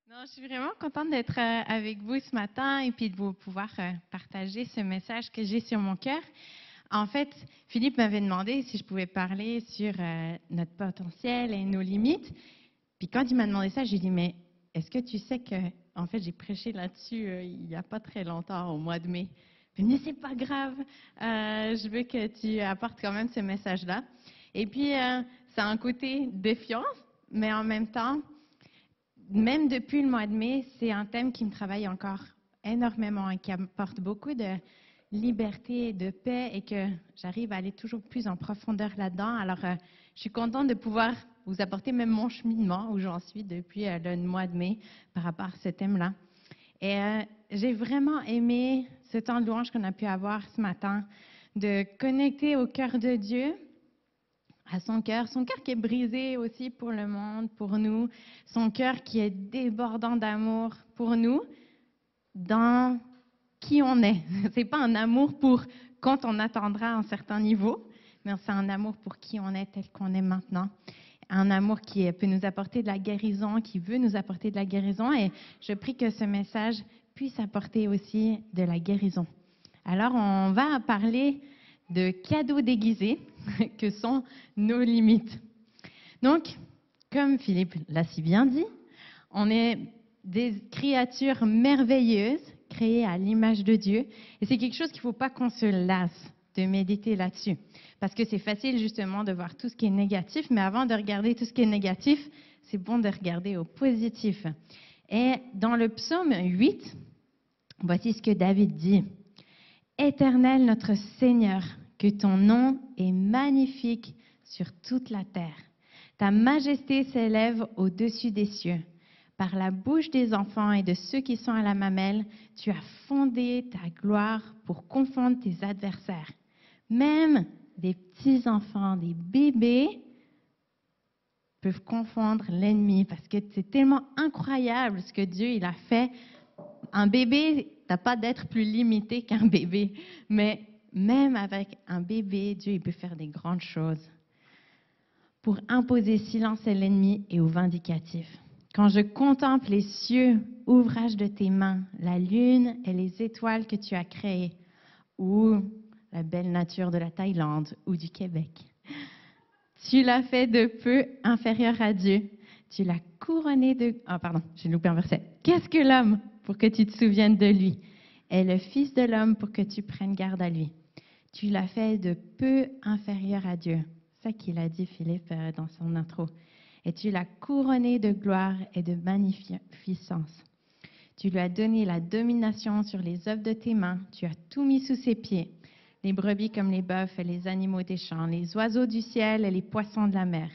Non, je suis vraiment contente d'être avec vous ce matin et puis de vous pouvoir partager ce message que j'ai sur mon cœur. En fait, Philippe m'avait demandé si je pouvais parler sur notre potentiel et nos limites. Puis quand il m'a demandé ça, j'ai dit, mais est-ce que tu sais que, en fait, j'ai prêché là-dessus il n'y a pas très longtemps, au mois de mai. Puis, mais c'est pas grave, je veux que tu apportes quand même ce message-là. Et puis, ça a un côté défiance, mais en même temps, même depuis le mois de mai, c'est un thème qui me travaille encore énormément et qui apporte beaucoup de liberté et de paix et que j'arrive à aller toujours plus en profondeur là-dedans. Alors, je suis contente de pouvoir vous apporter même mon cheminement où j'en suis depuis le mois de mai par rapport à ce thème-là. Et j'ai vraiment aimé ce temps de louange qu'on a pu avoir ce matin, de connecter au cœur de Dieu, à son cœur qui est brisé aussi pour le monde, pour nous, son cœur qui est débordant d'amour pour nous, dans qui on est. C'est pas un amour pour quand on atteindra un certain niveau, mais c'est un amour pour qui on est tel qu'on est maintenant. Un amour qui peut nous apporter de la guérison, qui veut nous apporter de la guérison. Et je prie que ce message puisse apporter aussi de la guérison. Alors, on va parler de cadeaux déguisés que sont nos limites. Donc, comme Philippe l'a si bien dit, on est des créatures merveilleuses créées à l'image de Dieu. Et c'est quelque chose qu'il ne faut pas qu'on se lasse de méditer là-dessus. Parce que c'est facile justement de voir tout ce qui est négatif, mais avant de regarder tout ce qui est négatif, c'est bon de regarder au positif. Et dans le psaume 8, voici ce que David dit. Éternel notre Seigneur, que ton nom est magnifique sur toute la terre. Ta majesté s'élève au-dessus des cieux. Par la bouche des enfants et de ceux qui sont à la mamelle, tu as fondé ta gloire pour confondre tes adversaires. Même des petits-enfants, des bébés, peuvent confondre l'ennemi parce que c'est tellement incroyable ce que Dieu il a fait. Un bébé n'a pas d'être plus limité qu'un bébé, mais même avec un bébé, Dieu il peut faire des grandes choses pour imposer silence à l'ennemi et au vindicatif. Quand je contemple les cieux, ouvrage de tes mains, la lune et les étoiles que tu as créées, ou la belle nature de la Thaïlande ou du Québec, tu l'as fait de peu inférieur à Dieu. Tu l'as couronné de... Ah, pardon, j'ai loupé un verset. Qu'est-ce que l'homme pour que tu te souviennes de lui? Et le Fils de l'homme pour que tu prennes garde à lui. Tu l'as fait de peu inférieur à Dieu. C'est ça qu'il a dit Philippe dans son intro. Et tu l'as couronné de gloire et de magnificence. Tu lui as donné la domination sur les œuvres de tes mains. Tu as tout mis sous ses pieds. Les brebis comme les bœufs et les animaux des champs, les oiseaux du ciel et les poissons de la mer,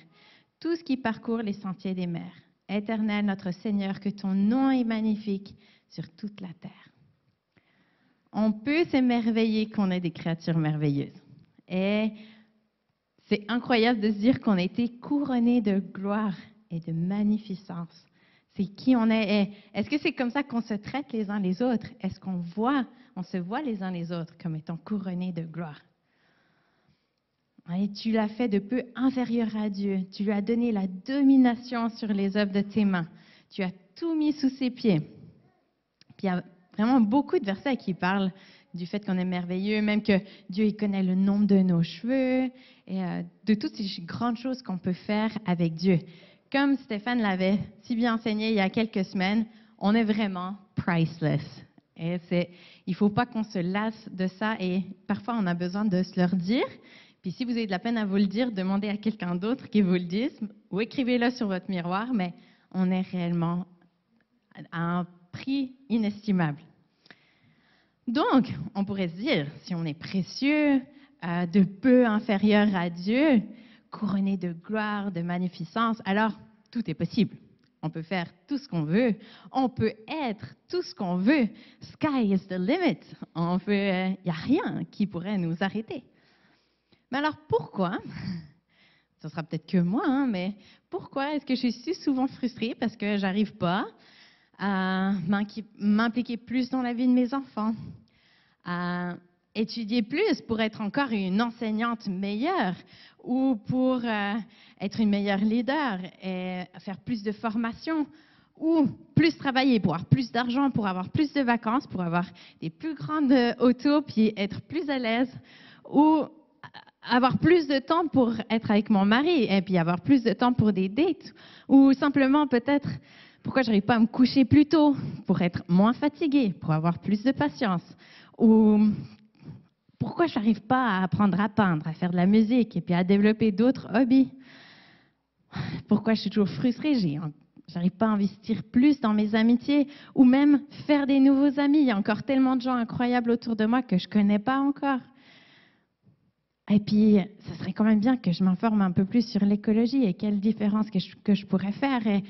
tout ce qui parcourt les sentiers des mers. Éternel, notre Seigneur, que ton nom est magnifique sur toute la terre. On peut s'émerveiller qu'on est des créatures merveilleuses. Et c'est incroyable de se dire qu'on a été couronnés de gloire et de magnificence. C'est qui on est. Et est-ce que c'est comme ça qu'on se traite les uns les autres? Est-ce qu'on se voit les uns les autres comme étant couronnés de gloire? Et tu l'as fait de peu inférieur à Dieu. Tu lui as donné la domination sur les œuvres de tes mains. Tu as tout mis sous ses pieds. Puis il y a vraiment beaucoup de versets qui parlent du fait qu'on est merveilleux, même que Dieu il connaît le nombre de nos cheveux et de toutes ces grandes choses qu'on peut faire avec Dieu. Comme Stéphane l'avait si bien enseigné il y a quelques semaines, on est vraiment priceless. Et il ne faut pas qu'on se lasse de ça et parfois on a besoin de se leur dire. Puis si vous avez de la peine à vous le dire, demandez à quelqu'un d'autre qui vous le dise ou écrivez-le sur votre miroir, mais on est réellement à un prix inestimable. Donc, on pourrait se dire, si on est précieux, de peu inférieur à Dieu, couronné de gloire, de magnificence, alors tout est possible. On peut faire tout ce qu'on veut. On peut être tout ce qu'on veut. Sky is the limit. Il n'y a rien qui pourrait nous arrêter. Mais alors pourquoi, ce sera peut-être que moi, mais pourquoi est-ce que je suis si souvent frustrée parce que j'arrive pas à m'impliquer plus dans la vie de mes enfants, à étudier plus pour être encore une enseignante meilleure ou pour être une meilleure leader et faire plus de formation ou plus travailler pour avoir plus d'argent, pour avoir plus de vacances, pour avoir des plus grandes autos, puis être plus à l'aise, ou avoir plus de temps pour être avec mon mari, et puis avoir plus de temps pour des dates, ou simplement peut-être pourquoi je n'arrive pas à me coucher plus tôt, pour être moins fatiguée, pour avoir plus de patience, ou pourquoi je n'arrive pas à apprendre à peindre, à faire de la musique, et puis à développer d'autres hobbies. Pourquoi je suis toujours frustrée, j'arrive pas à investir plus dans mes amitiés ou même faire des nouveaux amis. Il y a encore tellement de gens incroyables autour de moi que je connais pas encore. Et puis, ce serait quand même bien que je m'informe un peu plus sur l'écologie et quelles différences que je pourrais faire. Et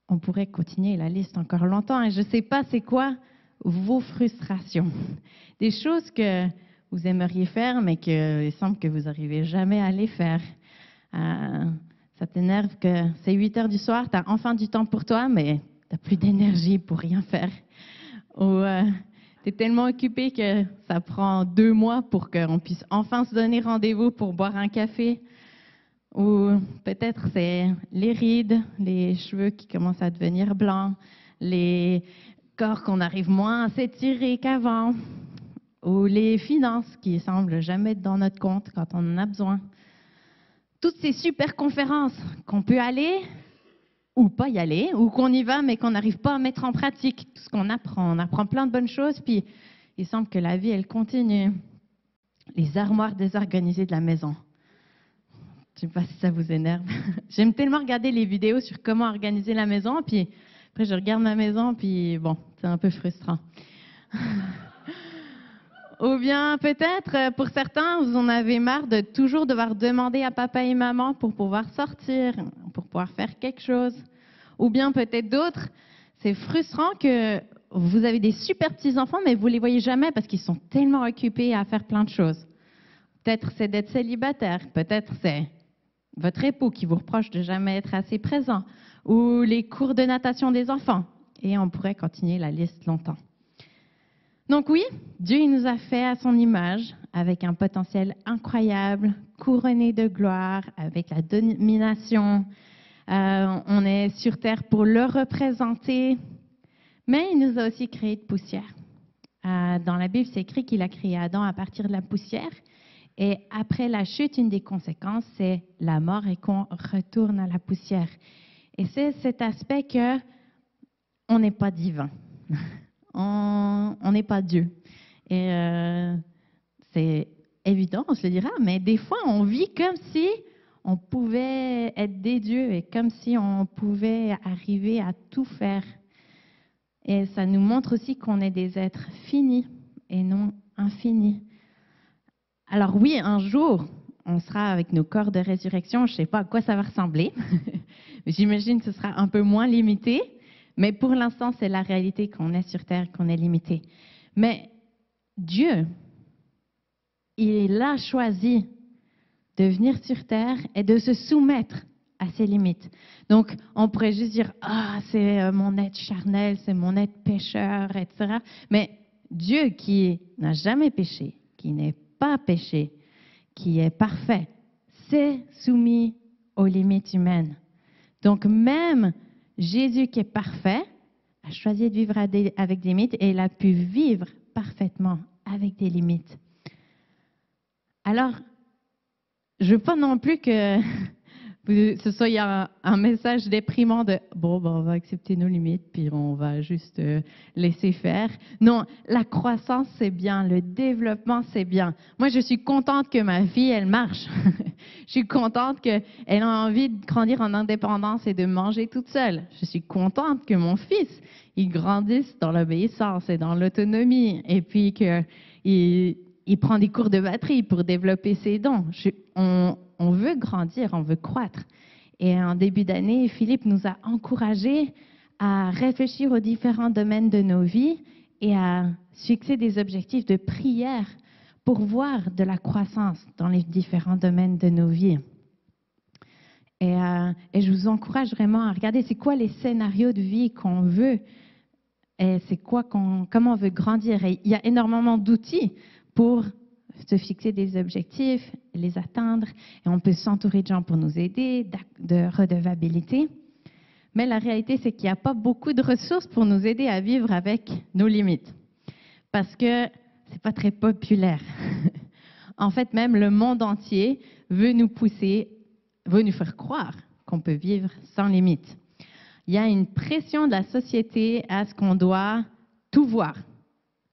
on pourrait continuer la liste encore longtemps. Et je sais pas c'est quoi vos frustrations. Des choses que vous aimeriez faire, mais qu'il semble que vous n'arrivez jamais à les faire. Ça t'énerve que c'est 8 heures du soir, tu as enfin du temps pour toi, mais tu n'as plus d'énergie pour rien faire. Ou tu es tellement occupé que ça prend 2 mois pour qu'on puisse enfin se donner rendez-vous pour boire un café. Ou peut-être c'est les rides, les cheveux qui commencent à devenir blancs, les corps qu'on arrive moins à s'étirer qu'avant, ou les finances qui semblent jamais être dans notre compte quand on en a besoin. Toutes ces super conférences qu'on peut aller ou pas y aller, ou qu'on y va mais qu'on n'arrive pas à mettre en pratique tout ce qu'on apprend. On apprend plein de bonnes choses, puis il semble que la vie, elle continue. Les armoires désorganisées de la maison. Je ne sais pas si ça vous énerve. J'aime tellement regarder les vidéos sur comment organiser la maison, puis après je regarde ma maison, puis bon, c'est un peu frustrant. Ou bien peut-être, pour certains, vous en avez marre de toujours devoir demander à papa et maman pour pouvoir sortir, pour pouvoir faire quelque chose. Ou bien peut-être d'autres, c'est frustrant que vous avez des super petits-enfants, mais vous ne les voyez jamais parce qu'ils sont tellement occupés à faire plein de choses. Peut-être c'est d'être célibataire, peut-être c'est votre époux qui vous reproche de jamais être assez présent, ou les cours de natation des enfants. Et on pourrait continuer la liste longtemps. Donc oui, Dieu il nous a fait à son image, avec un potentiel incroyable, couronné de gloire, avec la domination. On est sur terre pour le représenter, mais il nous a aussi créé de poussière. Dans la Bible, c'est écrit qu'il a créé Adam à partir de la poussière. Et après la chute, une des conséquences, c'est la mort et qu'on retourne à la poussière. Et c'est cet aspect que on n'est pas divin. On n'est pas Dieu. Et c'est évident, on se le dira, mais des fois, on vit comme si on pouvait être des dieux et comme si on pouvait arriver à tout faire. Et ça nous montre aussi qu'on est des êtres finis et non infinis. Alors oui, un jour, on sera avec nos corps de résurrection. Je ne sais pas à quoi ça va ressembler. J'imagine que ce sera un peu moins limité. Mais pour l'instant, c'est la réalité qu'on est sur Terre, qu'on est limité. Mais Dieu, il a choisi de venir sur Terre et de se soumettre à ses limites. Donc, on pourrait juste dire, c'est mon être charnel, c'est mon être pécheur, etc. Mais Dieu qui n'a jamais péché, qui n'est pas péché, qui est parfait, s'est soumis aux limites humaines. Donc, même Jésus qui est parfait a choisi de vivre avec des limites et il a pu vivre parfaitement avec des limites. Alors, je ne veux pas non plus que ce soit un message déprimant de « bon, on va accepter nos limites, puis on va juste laisser faire ». Non, la croissance, c'est bien, le développement, c'est bien. Moi, je suis contente que ma fille, elle marche. Je suis contente qu'elle a envie de grandir en indépendance et de manger toute seule. Je suis contente que mon fils, il grandisse dans l'obéissance et dans l'autonomie, et puis qu'il prend des cours de batterie pour développer ses dons. On veut grandir, on veut croître. Et en début d'année, Philippe nous a encouragés à réfléchir aux différents domaines de nos vies et à fixer des objectifs de prière pour voir de la croissance dans les différents domaines de nos vies. Et je vous encourage vraiment à regarder c'est quoi les scénarios de vie qu'on veut et c'est quoi comment on veut grandir. Et il y a énormément d'outils pour se fixer des objectifs, les atteindre, et on peut s'entourer de gens pour nous aider, de redevabilité. Mais la réalité, c'est qu'il n'y a pas beaucoup de ressources pour nous aider à vivre avec nos limites. Parce que ce n'est pas très populaire. En fait, même le monde entier veut nous pousser, veut nous faire croire qu'on peut vivre sans limites. Il y a une pression de la société à ce qu'on doit tout voir.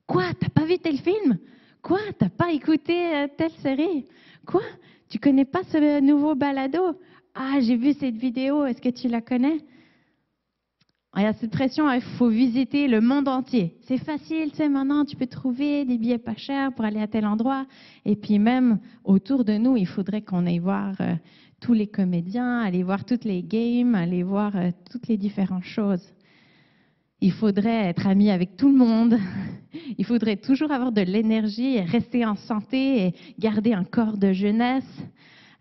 Quoi? T'as pas vu tel film? Quoi? T'as pas écouté telle série? Quoi? Tu connais pas ce nouveau balado? Ah, j'ai vu cette vidéo, est-ce que tu la connais? Il y a cette pression, il faut visiter le monde entier. C'est facile, tu sais, maintenant tu peux trouver des billets pas chers pour aller à tel endroit. Et puis même autour de nous, il faudrait qu'on aille voir tous les comédiens, aller voir toutes les games, aller voir toutes les différentes choses. Il faudrait être ami avec tout le monde. Il faudrait toujours avoir de l'énergie, rester en santé et garder un corps de jeunesse.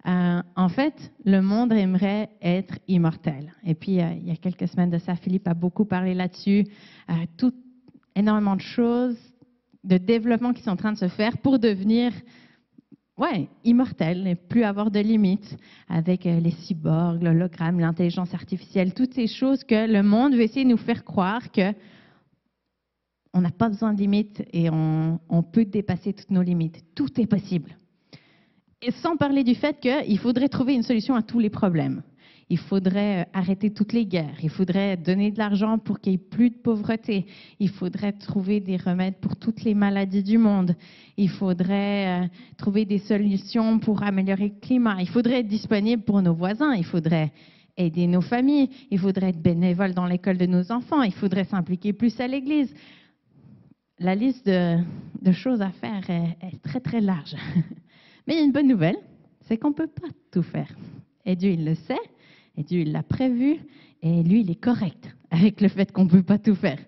En fait, le monde aimerait être immortel. Et puis, il y a quelques semaines de ça, Philippe a beaucoup parlé là-dessus. Énormément de choses, de développement qui sont en train de se faire pour devenir immortel et plus avoir de limites avec les cyborgs, l'hologramme, l'intelligence artificielle, toutes ces choses que le monde veut essayer de nous faire croire que on n'a pas besoin de limites et on peut dépasser toutes nos limites. Tout est possible. Et sans parler du fait qu'il faudrait trouver une solution à tous les problèmes. Il faudrait arrêter toutes les guerres. Il faudrait donner de l'argent pour qu'il n'y ait plus de pauvreté. Il faudrait trouver des remèdes pour toutes les maladies du monde. Il faudrait trouver des solutions pour améliorer le climat. Il faudrait être disponible pour nos voisins. Il faudrait aider nos familles. Il faudrait être bénévole dans l'école de nos enfants. Il faudrait s'impliquer plus à l'Église. La liste de choses à faire est très, très large. Mais il y a une bonne nouvelle, c'est qu'on ne peut pas tout faire. Et Dieu, il le sait, et Dieu, il l'a prévu, et lui, il est correct avec le fait qu'on ne peut pas tout faire.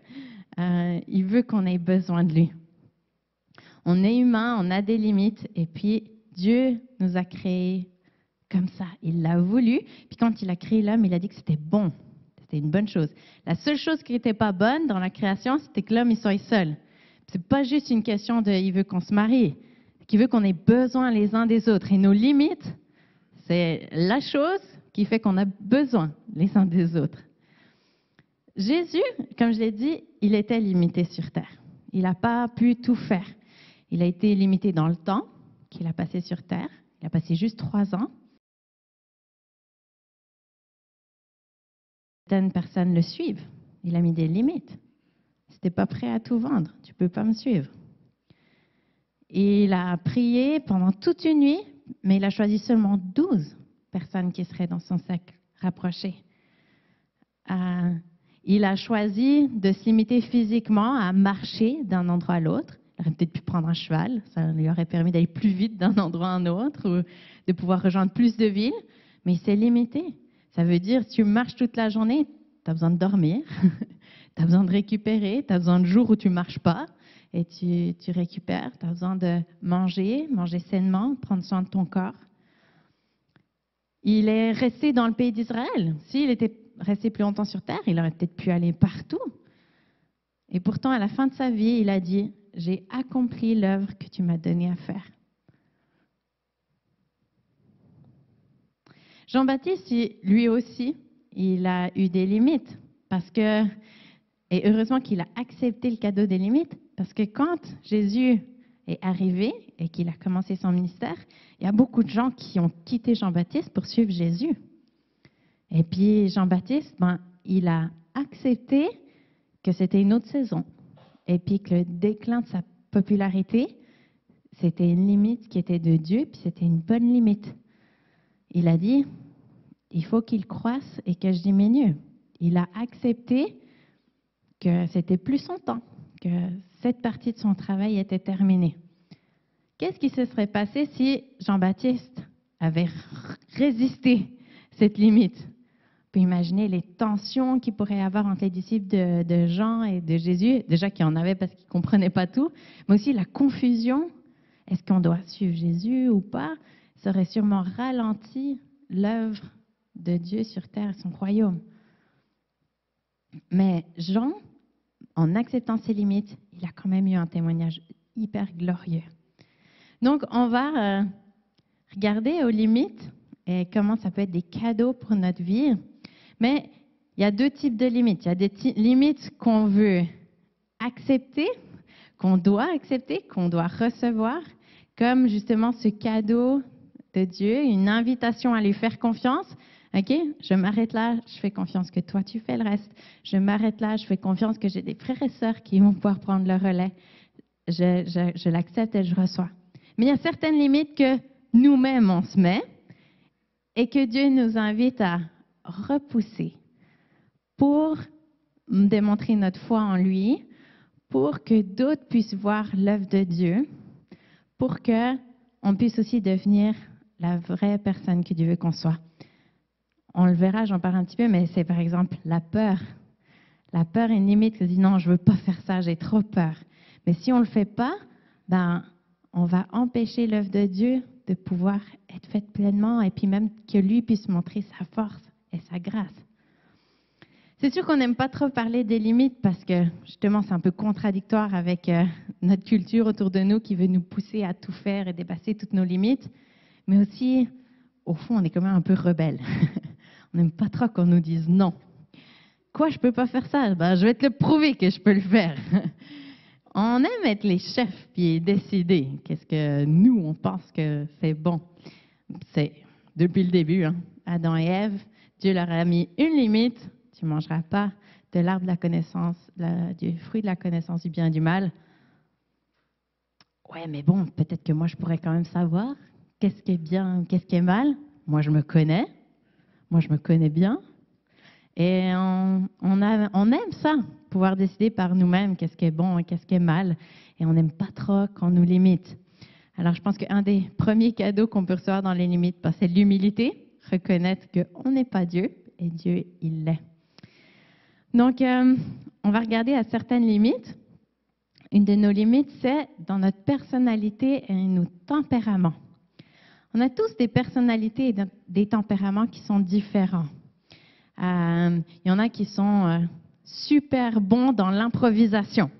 Il veut qu'on ait besoin de lui. On est humain, on a des limites, et puis Dieu nous a créés comme ça. Il l'a voulu, puis quand il a créé l'homme, il a dit que c'était bon, c'était une bonne chose. La seule chose qui n'était pas bonne dans la création, c'était que l'homme, il soit seul. C'est pas juste une question de « il veut qu'on se marie », qui veut qu'on ait besoin les uns des autres. Et nos limites, c'est la chose qui fait qu'on a besoin les uns des autres. Jésus, comme je l'ai dit, il était limité sur terre. Il n'a pas pu tout faire. Il a été limité dans le temps qu'il a passé sur terre. Il a passé juste 3 ans. Certaines personnes le suivent. Il a mis des limites. Si tu n'es pas prêt à tout vendre, tu ne peux pas me suivre. Il a prié pendant toute une nuit, mais il a choisi seulement 12 personnes qui seraient dans son cercle rapproché. Il a choisi de se limiter physiquement à marcher d'un endroit à l'autre. Il aurait peut-être pu prendre un cheval, ça lui aurait permis d'aller plus vite d'un endroit à un autre ou de pouvoir rejoindre plus de villes, mais il s'est limité. Ça veut dire si tu marches toute la journée, tu as besoin de dormir, tu as besoin de récupérer, tu as besoin de jours où tu ne marches pas. Et tu récupères, tu as besoin de manger sainement, prendre soin de ton corps. Il est resté dans le pays d'Israël. S'il était resté plus longtemps sur terre, il aurait peut-être pu aller partout. Et pourtant, à la fin de sa vie, il a dit « J'ai accompli l'œuvre que tu m'as donnée à faire ». Jean-Baptiste, lui aussi, il a eu des limites. Et heureusement qu'il a accepté le cadeau des limites. Parce que quand Jésus est arrivé et qu'il a commencé son ministère, il y a beaucoup de gens qui ont quitté Jean-Baptiste pour suivre Jésus. Et puis Jean-Baptiste, il a accepté que c'était une autre saison. Et puis que le déclin de sa popularité, c'était une limite qui était de Dieu, puis c'était une bonne limite. Il a dit, il faut qu'il croisse et que je diminue. Il a accepté que c'était plus son temps, que cette partie de son travail était terminée. Qu'est-ce qui se serait passé si Jean-Baptiste avait résisté cette limite? On peut imaginer les tensions qu'il pourrait y avoir entre les disciples de Jean et de Jésus, déjà qu'il y en avait parce qu'ils ne comprenaient pas tout, mais aussi la confusion. Est-ce qu'on doit suivre Jésus ou pas? Ça aurait sûrement ralenti l'œuvre de Dieu sur terre et son royaume. Mais Jean, en acceptant ses limites, il a quand même eu un témoignage hyper glorieux. Donc, on va regarder aux limites et comment ça peut être des cadeaux pour notre vie. Mais il y a deux types de limites. Il y a des limites qu'on veut accepter, qu'on doit accepter, qu'on doit recevoir, comme justement ce cadeau de Dieu, une invitation à lui faire confiance. OK, je m'arrête là, je fais confiance que toi, tu fais le reste. Je m'arrête là, je fais confiance que j'ai des frères et sœurs qui vont pouvoir prendre le relais. Je l'accepte et je reçois. Mais il y a certaines limites que nous-mêmes, on se met et que Dieu nous invite à repousser pour démontrer notre foi en lui, pour que d'autres puissent voir l'œuvre de Dieu, pour qu'on puisse aussi devenir la vraie personne que Dieu veut qu'on soit. On le verra, j'en parle un petit peu, mais c'est par exemple la peur. La peur est une limite qui dit non, je ne veux pas faire ça, j'ai trop peur. Mais si on ne le fait pas, on va empêcher l'œuvre de Dieu de pouvoir être faite pleinement et puis même que lui puisse montrer sa force et sa grâce. C'est sûr qu'on n'aime pas trop parler des limites parce que justement c'est un peu contradictoire avec notre culture autour de nous qui veut nous pousser à tout faire et dépasser toutes nos limites. Mais aussi, au fond, on est quand même un peu rebelle. On n'aime pas trop qu'on nous dise non. Quoi, je peux pas faire ça? Je vais te le prouver que je peux le faire. On aime être les chefs puis décider qu'est-ce que nous, on pense que c'est bon. C'est depuis le début, hein, Adam et Ève, Dieu leur a mis une limite. Tu ne mangeras pas de l'arbre de la connaissance, du fruit de la connaissance du bien et du mal. Ouais, mais bon, peut-être que moi, je pourrais quand même savoir qu'est-ce qui est bien, qu'est-ce qui est mal. Moi, je me connais. Moi, je me connais bien. Et on aime ça, pouvoir décider par nous-mêmes qu'est-ce qui est bon et qu'est-ce qui est mal. Et on n'aime pas trop qu'on nous limite. Alors, je pense qu'un des premiers cadeaux qu'on peut recevoir dans les limites, c'est l'humilité, reconnaître qu'on n'est pas Dieu et Dieu, il l'est. Donc, on va regarder à certaines limites. Une de nos limites, c'est dans notre personnalité et nos tempéraments. On a tous des personnalités et des tempéraments qui sont différents. Il y en a qui sont super bons dans l'improvisation,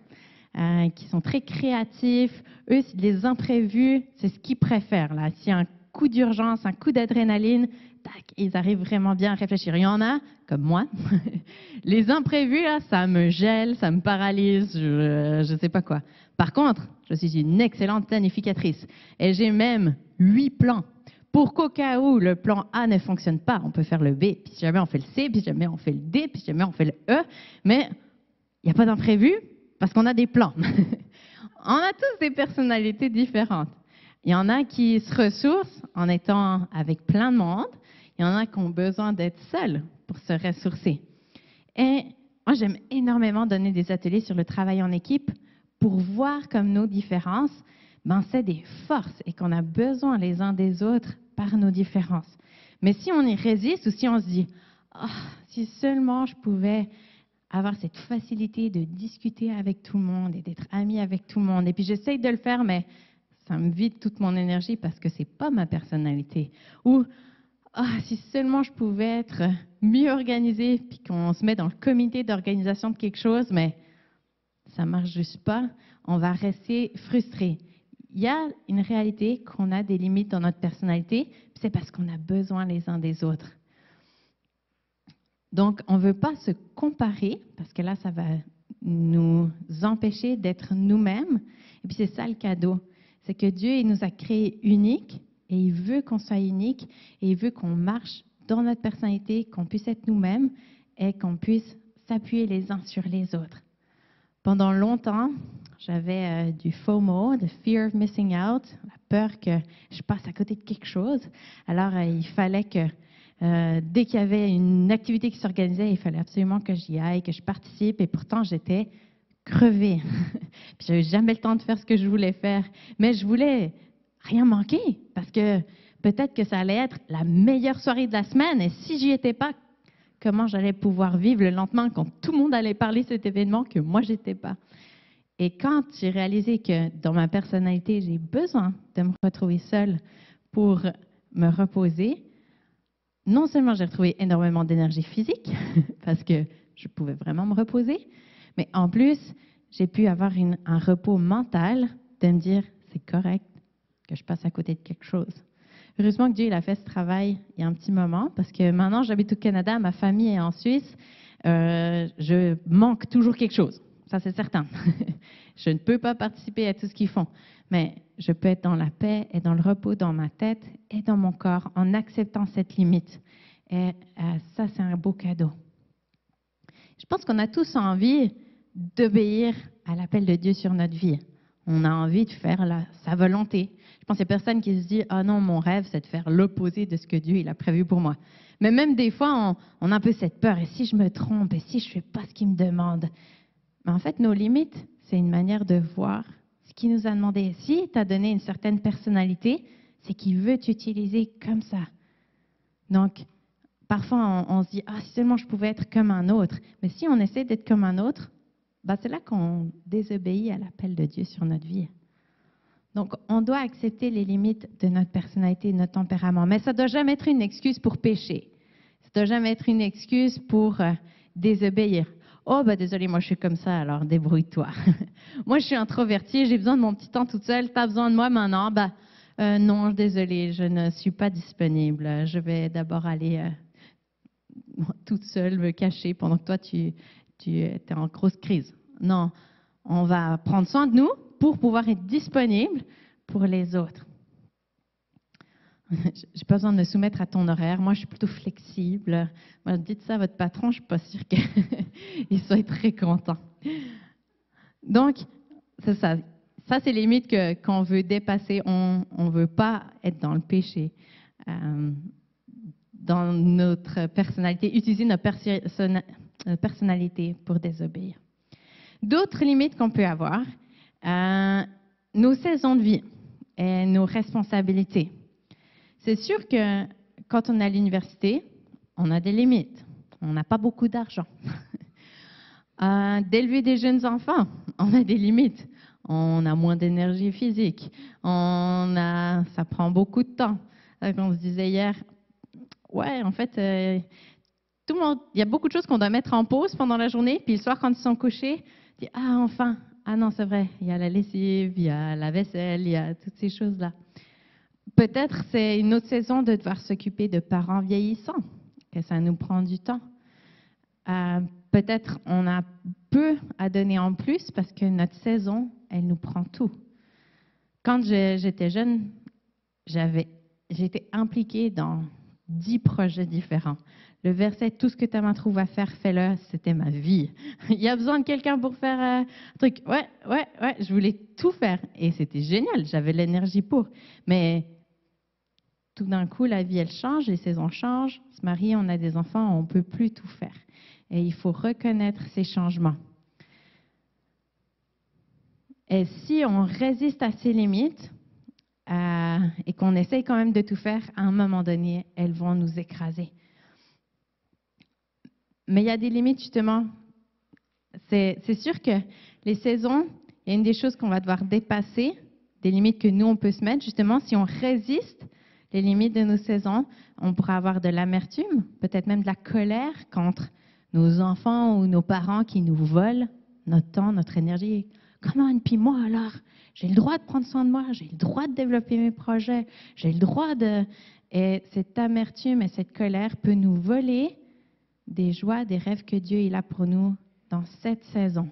qui sont très créatifs. Eux, les imprévus, c'est ce qu'ils préfèrent. Là. S'il y a un coup d'urgence, un coup d'adrénaline, tac, ils arrivent vraiment bien à réfléchir. Il y en a, comme moi, les imprévus, là, ça me gèle, ça me paralyse, je ne sais pas quoi. Par contre, je suis une excellente planificatrice et j'ai même 8 plans. Pour qu'au cas où le plan A ne fonctionne pas, on peut faire le B, puis si jamais on fait le C, puis si jamais on fait le D, puis si jamais on fait le E, mais il n'y a pas d'imprévu parce qu'on a des plans. On a tous des personnalités différentes. Il y en a qui se ressourcent en étant avec plein de monde. Il y en a qui ont besoin d'être seuls pour se ressourcer. Et moi, j'aime énormément donner des ateliers sur le travail en équipe pour voir comme nos différences, c'est des forces et qu'on a besoin les uns des autres par nos différences. Mais si on y résiste ou si on se dit oh, si seulement je pouvais avoir cette facilité de discuter avec tout le monde et d'être ami avec tout le monde. Et puis j'essaye de le faire, mais ça me vide toute mon énergie parce que c'est pas ma personnalité. Ou si seulement je pouvais être mieux organisée, puis qu'on se met dans le comité d'organisation de quelque chose, mais ça marche juste pas, on va rester frustré. Il y a une réalité qu'on a des limites dans notre personnalité, c'est parce qu'on a besoin les uns des autres. Donc, on ne veut pas se comparer, parce que là, ça va nous empêcher d'être nous-mêmes. Et puis, c'est ça le cadeau. C'est que Dieu, il nous a créés uniques, et il veut qu'on soit unique, et il veut qu'on marche dans notre personnalité, qu'on puisse être nous-mêmes, et qu'on puisse s'appuyer les uns sur les autres. Pendant longtemps, j'avais du FOMO, the fear of missing out, la peur que je passe à côté de quelque chose. Alors, il fallait que dès qu'il y avait une activité qui s'organisait, il fallait absolument que j'y aille, que je participe. Et pourtant, j'étais crevée. Puis, j'avais jamais le temps de faire ce que je voulais faire. Mais je voulais rien manquer parce que peut-être que ça allait être la meilleure soirée de la semaine. Et si j'y étais pas, comment j'allais pouvoir vivre le lendemain quand tout le monde allait parler de cet événement que moi, j'étais pas. Et quand j'ai réalisé que dans ma personnalité, j'ai besoin de me retrouver seule pour me reposer, non seulement j'ai retrouvé énormément d'énergie physique, parce que je pouvais vraiment me reposer, mais en plus, j'ai pu avoir un repos mental de me dire, c'est correct que je passe à côté de quelque chose. Heureusement que Dieu il a fait ce travail il y a un petit moment, parce que maintenant, j'habite au Canada, ma famille est en Suisse. je manque toujours quelque chose. Ça, c'est certain. Je ne peux pas participer à tout ce qu'ils font. Mais je peux être dans la paix et dans le repos dans ma tête et dans mon corps en acceptant cette limite. Et ça, c'est un beau cadeau. Je pense qu'on a tous envie d'obéir à l'appel de Dieu sur notre vie. On a envie de faire sa volonté. Je pense qu'il n'y a personne qui se dit « Ah non, mon rêve, c'est de faire l'opposé de ce que Dieu il a prévu pour moi. » Mais même des fois, on a un peu cette peur. Et si je me trompe? Et si je ne fais pas ce qu'il me demande? Mais en fait, nos limites, c'est une manière de voir ce qu'il nous a demandé. Si tu as donné une certaine personnalité, c'est qu'il veut t'utiliser comme ça. Donc, parfois, on se dit « Ah, si seulement je pouvais être comme un autre. » Mais si on essaie d'être comme un autre, c'est là qu'on désobéit à l'appel de Dieu sur notre vie. Donc, on doit accepter les limites de notre personnalité, de notre tempérament. Mais ça ne doit jamais être une excuse pour pécher. Ça ne doit jamais être une excuse pour désobéir. Oh, désolé, moi je suis comme ça, alors débrouille-toi. Moi je suis introvertie, j'ai besoin de mon petit temps toute seule, tu as besoin de moi maintenant? Non, désolé, je ne suis pas disponible. Je vais d'abord aller toute seule me cacher pendant que toi tu es en grosse crise. Non, on va prendre soin de nous pour pouvoir être disponible pour les autres. J'ai pas besoin de me soumettre à ton horaire. Moi, je suis plutôt flexible. Moi, dites ça à votre patron, je suis pas sûre qu'il soit très content. Donc, c'est ça. Ça, c'est les limites qu'on veut dépasser. On ne veut pas être dans le péché. Dans notre personnalité, utiliser notre personnalité pour désobéir. D'autres limites qu'on peut avoir, nos saisons de vie et nos responsabilités. C'est sûr que quand on est à l'université, on a des limites. On n'a pas beaucoup d'argent. D'élever des jeunes enfants, on a des limites. On a moins d'énergie physique. Ça prend beaucoup de temps. Comme on se disait hier, en fait, tout le monde, il y a beaucoup de choses qu'on doit mettre en pause pendant la journée. Puis le soir, quand ils sont couchés, on dit « Ah, enfin! Ah non, c'est vrai, il y a la lessive, il y a la vaisselle, il y a toutes ces choses-là. » Peut-être c'est une autre saison de devoir s'occuper de parents vieillissants, que ça nous prend du temps. Peut-être on a peu à donner en plus parce que notre saison, elle nous prend tout. Quand j'étais jeune, j'étais impliquée dans 10 projets différents. Le verset « Tout ce que ta main trouve à faire, fais-le », c'était ma vie. Il y a besoin de quelqu'un pour faire un truc. Ouais, je voulais tout faire. Et c'était génial, j'avais l'énergie pour. Mais tout d'un coup, la vie, elle change, les saisons changent. On se marie, on a des enfants, on ne peut plus tout faire. Et il faut reconnaître ces changements. Et si on résiste à ces limites et qu'on essaye quand même de tout faire, à un moment donné, elles vont nous écraser. Mais il y a des limites, justement. C'est sûr que les saisons, il y a une des choses qu'on va devoir dépasser, des limites que nous, on peut se mettre. Justement, si on résiste les limites de nos saisons, on pourra avoir de l'amertume, peut-être même de la colère contre nos enfants ou nos parents qui nous volent notre temps, notre énergie. Comment, puis moi alors? J'ai le droit de prendre soin de moi, j'ai le droit de développer mes projets, j'ai le droit de... Et cette amertume et cette colère peut nous voler des joies, des rêves que Dieu il a pour nous dans cette saison.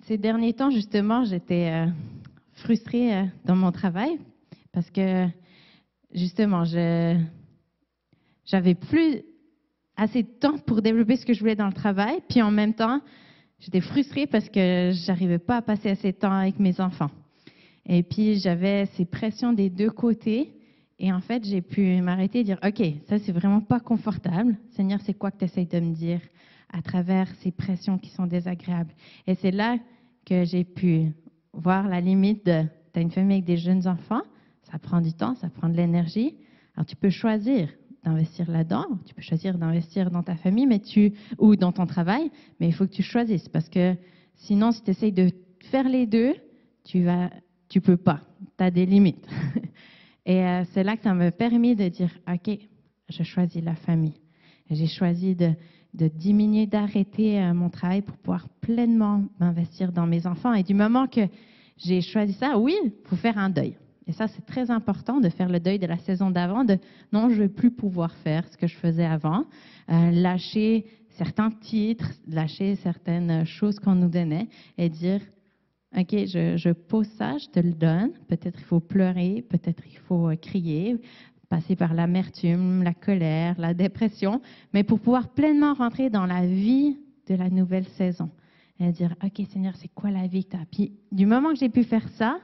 Ces derniers temps, justement, j'étais frustrée dans mon travail parce que, justement, j'avais plus assez de temps pour développer ce que je voulais dans le travail. Puis en même temps, j'étais frustrée parce que j'arrivais pas à passer assez de temps avec mes enfants. Et puis, j'avais ces pressions des deux côtés. Et en fait, j'ai pu m'arrêter et dire, OK, ça, c'est vraiment pas confortable. Seigneur, c'est quoi que tu essaies de me dire à travers ces pressions qui sont désagréables? Et c'est là que j'ai pu voir la limite de, tu as une famille avec des jeunes enfants, ça prend du temps, ça prend de l'énergie. Alors, tu peux choisir d'investir là-dedans, tu peux choisir d'investir dans ta famille ou dans ton travail, mais il faut que tu choisisses parce que sinon, si tu essayes de faire les deux, tu peux pas, tu as des limites. Et c'est là que ça m'a permis de dire, OK, je choisis la famille. J'ai choisi de diminuer, d'arrêter mon travail pour pouvoir pleinement m'investir dans mes enfants. Et du moment que j'ai choisi ça, oui, il faut faire un deuil. Et ça, c'est très important de faire le deuil de la saison d'avant, de non, je ne vais plus pouvoir faire ce que je faisais avant, lâcher certains titres, lâcher certaines choses qu'on nous donnait et dire, OK, je pose ça, je te le donne. Peut-être il faut pleurer, peut-être il faut crier, passer par l'amertume, la colère, la dépression, mais pour pouvoir pleinement rentrer dans la vie de la nouvelle saison. Et dire, OK, Seigneur, c'est quoi la vie que tu as? Puis, du moment que j'ai pu faire ça,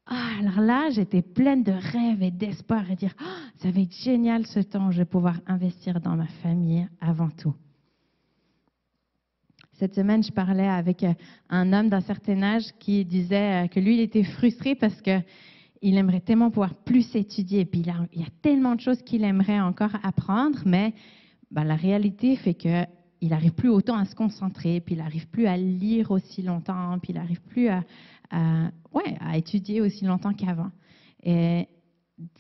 alors là, j'étais pleine de rêves et d'espoir et dire, ça va être génial ce temps, je vais pouvoir investir dans ma famille avant tout. Cette semaine, je parlais avec un homme d'un certain âge qui disait que lui, il était frustré parce qu'il aimerait tellement pouvoir plus étudier. Puis il y a tellement de choses qu'il aimerait encore apprendre, mais la réalité fait qu'il n'arrive plus autant à se concentrer, puis il n'arrive plus à lire aussi longtemps, puis il n'arrive plus à étudier aussi longtemps qu'avant. Et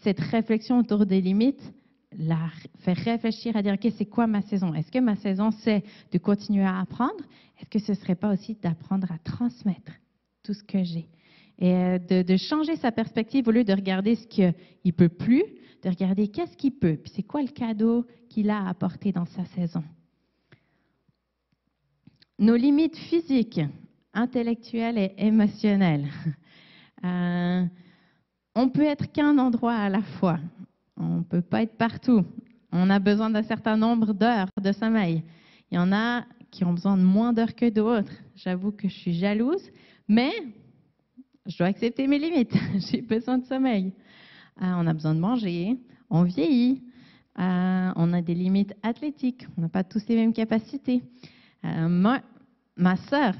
cette réflexion autour des limites la fait réfléchir à dire, OK, c'est quoi ma saison? Est-ce que ma saison, c'est de continuer à apprendre? Est-ce que ce ne serait pas aussi d'apprendre à transmettre tout ce que j'ai? Et de changer sa perspective au lieu de regarder ce qu'il ne peut plus, de regarder qu'est-ce qu'il peut, puis c'est quoi le cadeau qu'il a à apporter dans sa saison. Nos limites physiques, intellectuelles et émotionnelles. On peut être qu'un endroit à la fois. On ne peut pas être partout. On a besoin d'un certain nombre d'heures de sommeil. Il y en a qui ont besoin de moins d'heures que d'autres. J'avoue que je suis jalouse, mais je dois accepter mes limites. J'ai besoin de sommeil. On a besoin de manger. On vieillit. On a des limites athlétiques. On n'a pas tous les mêmes capacités. Ma sœur,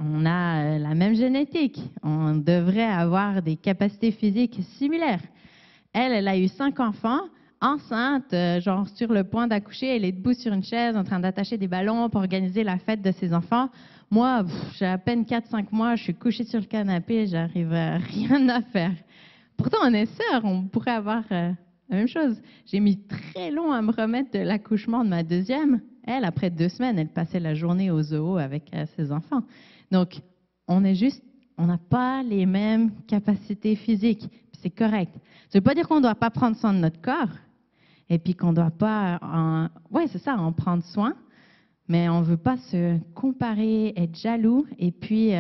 on a la même génétique. On devrait avoir des capacités physiques similaires. Elle a eu 5 enfants, enceinte, genre sur le point d'accoucher. Elle est debout sur une chaise en train d'attacher des ballons pour organiser la fête de ses enfants. Moi, j'ai à peine 4-5 mois, je suis couchée sur le canapé, j'arrive à rien à faire. Pourtant, on est sœurs, on pourrait avoir la même chose. J'ai mis très long à me remettre de l'accouchement de ma deuxième. Elle, après 2 semaines, elle passait la journée au zoo avec ses enfants. Donc, on n'a pas les mêmes capacités physiques. C'est correct. Ça ne veut pas dire qu'on ne doit pas prendre soin de notre corps et puis qu'on ne doit pas en prendre soin, mais on ne veut pas se comparer, être jaloux et puis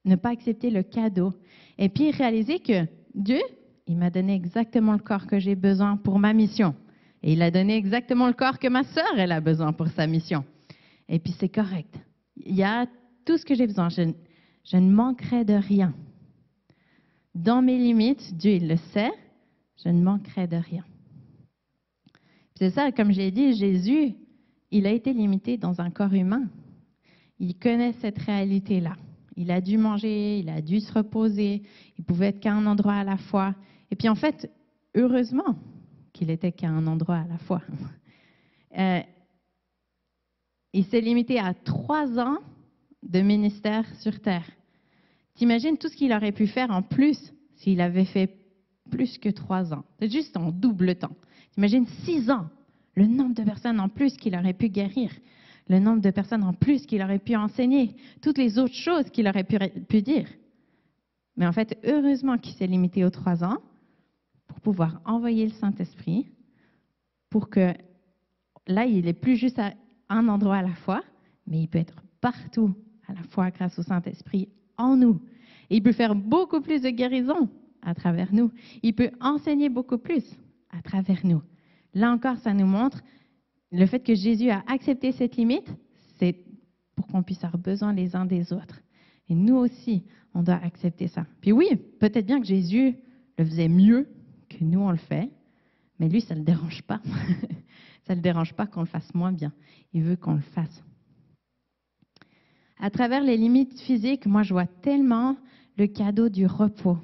ne pas accepter le cadeau. Et puis réaliser que Dieu, il m'a donné exactement le corps que j'ai besoin pour ma mission. Et il a donné exactement le corps que ma sœur, elle a besoin pour sa mission. Et puis c'est correct. Il y a tout ce que j'ai besoin. Je ne manquerai de rien. Dans mes limites, Dieu, il le sait, je ne manquerai de rien. C'est ça, comme j'ai dit, Jésus, il a été limité dans un corps humain. Il connaît cette réalité-là. Il a dû manger, il a dû se reposer, il pouvait être qu'à un endroit à la fois. Et puis en fait, heureusement qu'il était qu'à un endroit à la fois. Il s'est limité à 3 ans de ministère sur terre. T'imagines tout ce qu'il aurait pu faire en plus s'il avait fait plus que 3 ans. C'est juste en double temps. T'imagines 6 ans, le nombre de personnes en plus qu'il aurait pu guérir, le nombre de personnes en plus qu'il aurait pu enseigner, toutes les autres choses qu'il aurait pu dire. Mais en fait, heureusement qu'il s'est limité aux 3 ans pour pouvoir envoyer le Saint-Esprit, pour que là, il n'est plus juste à un endroit à la fois, mais il peut être partout à la fois grâce au Saint-Esprit en nous. Et il peut faire beaucoup plus de guérison à travers nous. Il peut enseigner beaucoup plus à travers nous. Là encore, ça nous montre le fait que Jésus a accepté cette limite, c'est pour qu'on puisse avoir besoin les uns des autres. Et nous aussi, on doit accepter ça. Puis oui, peut-être bien que Jésus le faisait mieux que nous, on le fait, mais lui, ça ne le dérange pas. Ça ne le dérange pas qu'on le fasse moins bien. Il veut qu'on le fasse. À travers les limites physiques, moi, je vois tellement le cadeau du repos.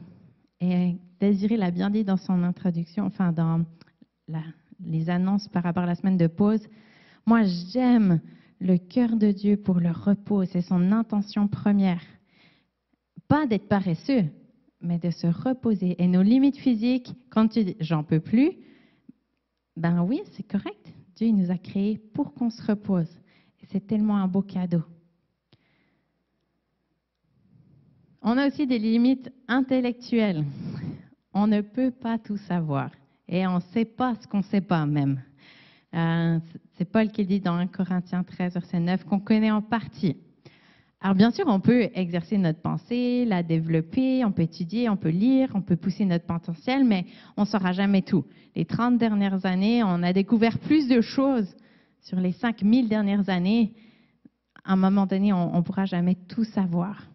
Et Désiré l'a bien dit dans son introduction, enfin dans les annonces par rapport à la semaine de pause. Moi, j'aime le cœur de Dieu pour le repos. C'est son intention première. Pas d'être paresseux, mais de se reposer. Et nos limites physiques, quand tu dis « j'en peux plus », ben oui, c'est correct. Dieu il nous a créés pour qu'on se repose. Et c'est tellement un beau cadeau. On a aussi des limites intellectuelles. On ne peut pas tout savoir. Et on ne sait pas ce qu'on ne sait pas même. C'est Paul qui dit dans 1 Corinthiens 13, verset 9, qu'on connaît en partie. Alors bien sûr, on peut exercer notre pensée, la développer, on peut étudier, on peut lire, on peut pousser notre potentiel, mais on ne saura jamais tout. Les 30 dernières années, on a découvert plus de choses. Sur les 5000 dernières années, à un moment donné, on ne pourra jamais tout savoir.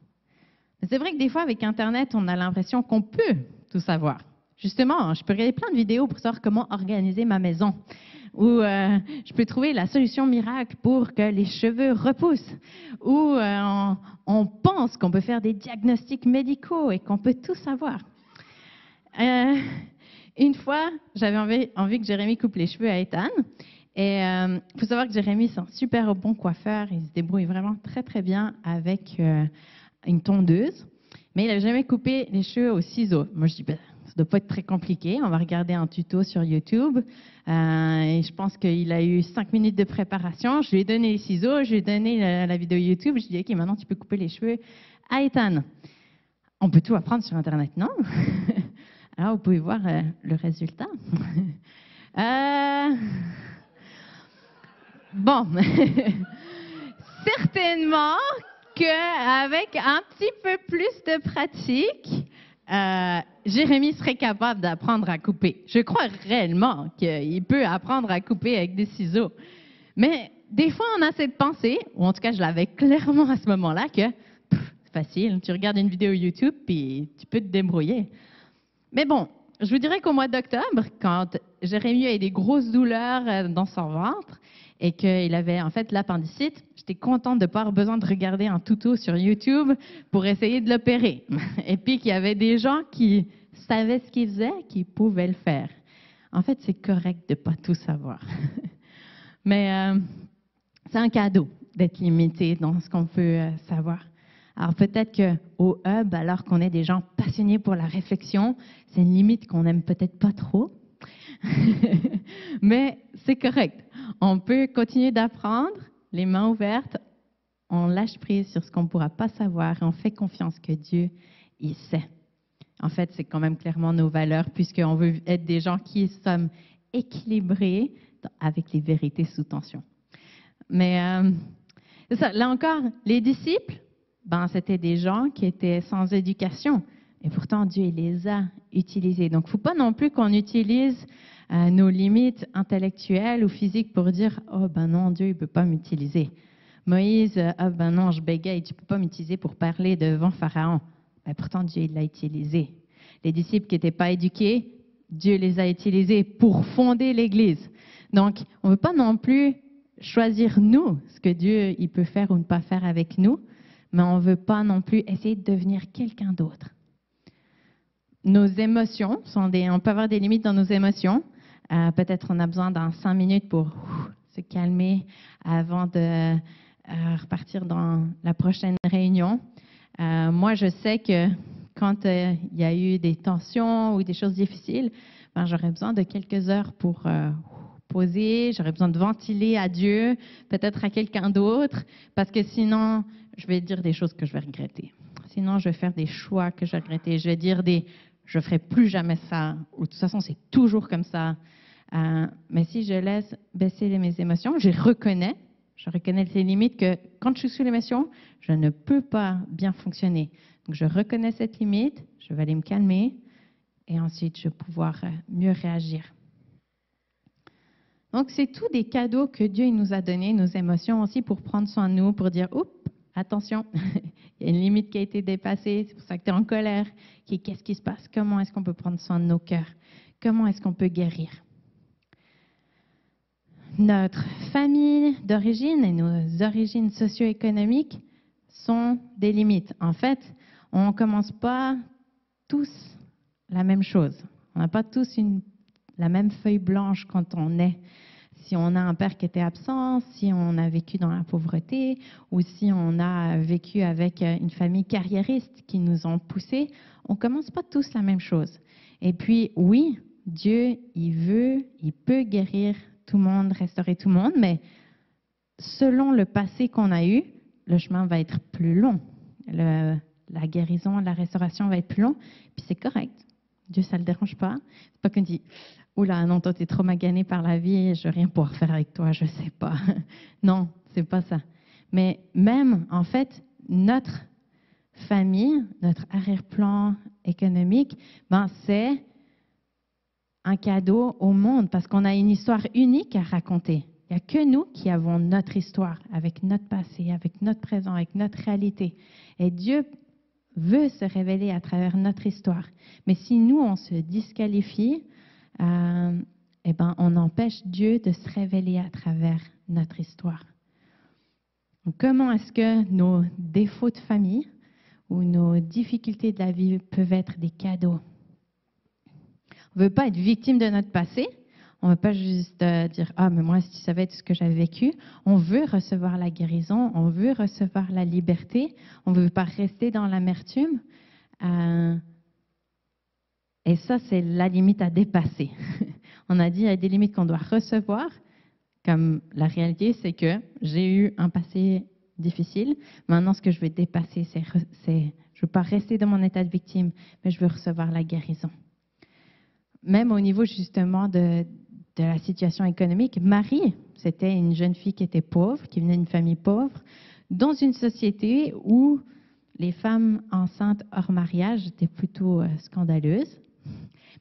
Mais c'est vrai que des fois, avec Internet, on a l'impression qu'on peut tout savoir. Justement, je peux regarder plein de vidéos pour savoir comment organiser ma maison. Ou je peux trouver la solution miracle pour que les cheveux repoussent. Ou on pense qu'on peut faire des diagnostics médicaux et qu'on peut tout savoir. Une fois, j'avais envie que Jérémy coupe les cheveux à Ethan. Et il faut savoir que Jérémy, c'est un super bon coiffeur. Il se débrouille vraiment très, très bien avec une tondeuse. Mais il n'avait jamais coupé les cheveux au ciseau. Moi, je dis, ben, ça ne doit pas être très compliqué. On va regarder un tuto sur YouTube. Et je pense qu'il a eu 5 minutes de préparation. Je lui ai donné les ciseaux, je lui ai donné la vidéo YouTube. Je lui ai dit, OK, maintenant, tu peux couper les cheveux à Ethan. On peut tout apprendre sur Internet, non? Alors, vous pouvez voir le résultat. Bon, certainement qu'avec un petit peu plus de pratique, Jérémy serait capable d'apprendre à couper. Je crois réellement qu'il peut apprendre à couper avec des ciseaux. Mais des fois, on a cette pensée, ou en tout cas, je l'avais clairement à ce moment-là, que c'est facile, tu regardes une vidéo YouTube, puis tu peux te débrouiller. Mais bon, je vous dirais qu'au mois d'octobre, quand Jérémy a eu des grosses douleurs dans son ventre et qu'il avait en fait l'appendicite, j'étais contente de ne pas avoir besoin de regarder un tuto sur YouTube pour essayer de l'opérer. Et puis qu'il y avait des gens qui savaient ce qu'ils faisaient, qui pouvaient le faire. En fait, c'est correct de ne pas tout savoir. Mais c'est un cadeau d'être limité dans ce qu'on peut savoir. Alors peut-être qu'au Hub, alors qu'on est des gens passionnés pour la réflexion, c'est une limite qu'on n'aime peut-être pas trop. Mais c'est correct. On peut continuer d'apprendre, les mains ouvertes, on lâche prise sur ce qu'on ne pourra pas savoir et on fait confiance que Dieu, il sait. En fait, c'est quand même clairement nos valeurs, puisqu'on veut être des gens qui sommes équilibrés avec les vérités sous tension. Mais ça, là encore, les disciples, c'était des gens qui étaient sans éducation. Et pourtant, Dieu il les a utilisés. Donc, il ne faut pas non plus qu'on utilise nos limites intellectuelles ou physiques pour dire « Oh, ben non, Dieu, il ne peut pas m'utiliser. » Moïse, « Ah, ben non, je bégaye, tu ne peux pas m'utiliser pour parler devant Pharaon. » Ben, pourtant, Dieu, il l'a utilisé. Les disciples qui n'étaient pas éduqués, Dieu les a utilisés pour fonder l'Église. Donc, on ne veut pas non plus choisir, nous, ce que Dieu il peut faire ou ne pas faire avec nous, mais on ne veut pas non plus essayer de devenir quelqu'un d'autre. Nos émotions, on peut avoir des limites dans nos émotions. Peut-être on a besoin d'un 5 minutes pour se calmer avant de repartir dans la prochaine réunion. Moi, je sais que quand il y a eu des tensions ou des choses difficiles, j'aurais besoin de quelques heures pour poser, j'aurais besoin de ventiler à Dieu, peut-être à quelqu'un d'autre, parce que sinon, je vais dire des choses que je vais regretter. Sinon, je vais faire des choix que je vais regretter. Je vais dire je ne ferai plus jamais ça, ou de toute façon, c'est toujours comme ça. Mais si je laisse baisser mes émotions, je reconnais les limites que quand je suis sous l'émotion, je ne peux pas bien fonctionner. Donc, je reconnais cette limite, je vais aller me calmer et ensuite, je vais pouvoir mieux réagir. Donc, c'est tous des cadeaux que Dieu il nous a donnés, nos émotions aussi, pour prendre soin de nous, pour dire, oups, attention, il y a une limite qui a été dépassée, c'est pour ça que tu es en colère. Qu'est-ce qui se passe? Comment est-ce qu'on peut prendre soin de nos cœurs? Comment est-ce qu'on peut guérir? Notre famille d'origine et nos origines socio-économiques sont des limites. En fait, on ne commence pas tous la même chose. On n'a pas tous la même feuille blanche quand on est. Si on a un père qui était absent, si on a vécu dans la pauvreté ou si on a vécu avec une famille carriériste qui nous ont poussés, on ne commence pas tous la même chose. Et puis, oui, Dieu, il peut guérir tout le monde, restaurer tout le monde, mais selon le passé qu'on a eu, le chemin va être plus long. la guérison, la restauration va être plus long. Puis c'est correct. Dieu, ça ne le dérange pas. C'est pas qu'on dit, oula, non, toi, tu es trop magané par la vie, je ne vais rien pouvoir faire avec toi, je ne sais pas. Non, c'est pas ça. Mais même, en fait, notre famille, notre arrière-plan économique, ben, c'est un cadeau au monde parce qu'on a une histoire unique à raconter. Il n'y a que nous qui avons notre histoire avec notre passé, avec notre présent, avec notre réalité. Et Dieu veut se révéler à travers notre histoire. Mais si nous, on se disqualifie, eh ben, on empêche Dieu de se révéler à travers notre histoire. Donc, comment est-ce que nos défauts de famille ou nos difficultés de la vie peuvent être des cadeaux? On ne veut pas être victime de notre passé. On ne veut pas juste dire « Ah, mais moi, si tu savais tout ce que j'avais vécu », on veut recevoir la guérison, on veut recevoir la liberté, on ne veut pas rester dans l'amertume. Et ça, c'est la limite à dépasser. On a dit qu'il y a des limites qu'on doit recevoir, comme la réalité, c'est que j'ai eu un passé difficile. Maintenant, ce que je veux dépasser, c'est je ne veux pas rester dans mon état de victime, mais je veux recevoir la guérison. Même au niveau justement de la situation économique, Marie, c'était une jeune fille qui était pauvre, qui venait d'une famille pauvre, dans une société où les femmes enceintes hors mariage étaient plutôt scandaleuses.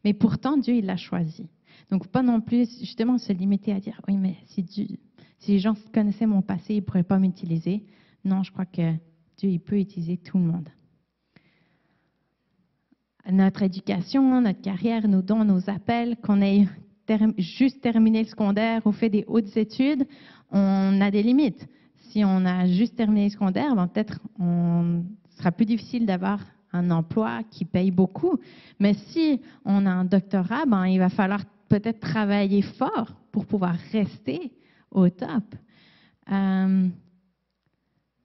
Mais pourtant, Dieu, il l'a choisie. Donc, pas non plus, justement, se limiter à dire, oui, mais si les gens connaissaient mon passé, ils ne pourraient pas m'utiliser. Non, je crois que Dieu, il peut utiliser tout le monde. Notre éducation, notre carrière, nos dons, nos appels, qu'on ait juste terminé le secondaire ou fait des hautes études, on a des limites. Si on a juste terminé le secondaire, ben peut-être ce sera plus difficile d'avoir un emploi qui paye beaucoup. Mais si on a un doctorat, ben il va falloir peut-être travailler fort pour pouvoir rester au top. Et